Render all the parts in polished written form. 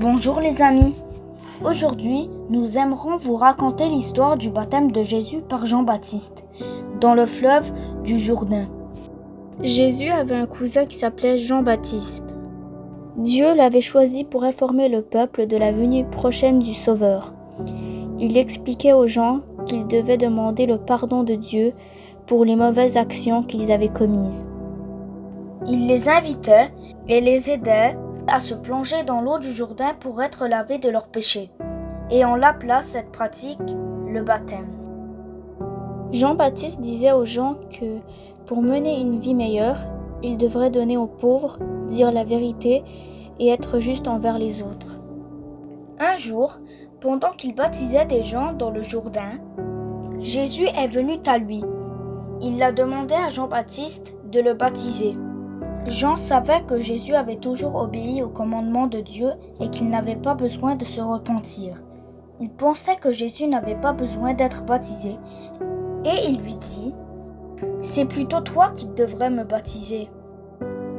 Bonjour les amis, aujourd'hui nous aimerons vous raconter l'histoire du baptême de Jésus par Jean-Baptiste dans le fleuve du Jourdain. Jésus avait un cousin qui s'appelait Jean-Baptiste. Dieu l'avait choisi pour informer le peuple de la venue prochaine du Sauveur. Il expliquait aux gens qu'ils devaient demander le pardon de Dieu pour les mauvaises actions qu'ils avaient commises. Il les invitait et les aidait à se plonger dans l'eau du Jourdain pour être lavés de leurs péchés. Et on l'appela cette pratique le baptême. Jean-Baptiste disait aux gens que pour mener une vie meilleure, ils devraient donner aux pauvres, dire la vérité et être juste envers les autres. Un jour, pendant qu'il baptisait des gens dans le Jourdain, Jésus est venu à lui. Il a demandé à Jean-Baptiste de le baptiser. Jean savait que Jésus avait toujours obéi aux commandements de Dieu et qu'il n'avait pas besoin de se repentir. Il pensait que Jésus n'avait pas besoin d'être baptisé et il lui dit « C'est plutôt toi qui devrais me baptiser. »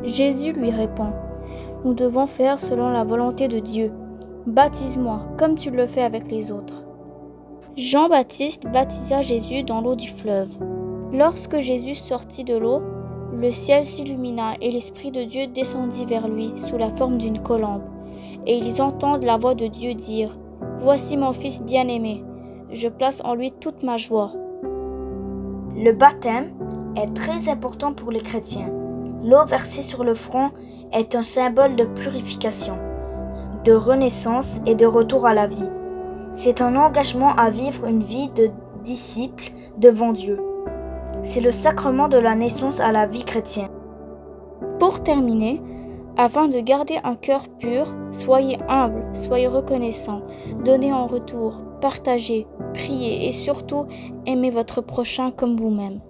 Jésus lui répond « Nous devons faire selon la volonté de Dieu. Baptise-moi comme tu le fais avec les autres. » Jean-Baptiste baptisa Jésus dans l'eau du fleuve. Lorsque Jésus sortit de l'eau, le ciel s'illumina et l'Esprit de Dieu descendit vers lui sous la forme d'une colombe. Et ils entendent la voix de Dieu dire « Voici mon Fils bien-aimé, je place en lui toute ma joie. » Le baptême est très important pour les chrétiens. L'eau versée sur le front est un symbole de purification, de renaissance et de retour à la vie. C'est un engagement à vivre une vie de disciple devant Dieu. C'est le sacrement de la naissance à la vie chrétienne. Pour terminer, afin de garder un cœur pur, soyez humble, soyez reconnaissant, donnez en retour, partagez, priez et surtout aimez votre prochain comme vous-même.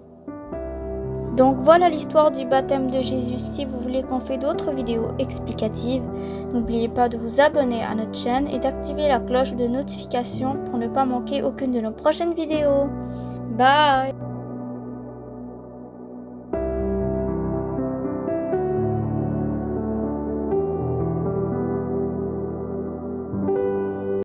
Donc voilà l'histoire du baptême de Jésus. Si vous voulez qu'on fasse d'autres vidéos explicatives, n'oubliez pas de vous abonner à notre chaîne et d'activer la cloche de notification pour ne pas manquer aucune de nos prochaines vidéos. Bye!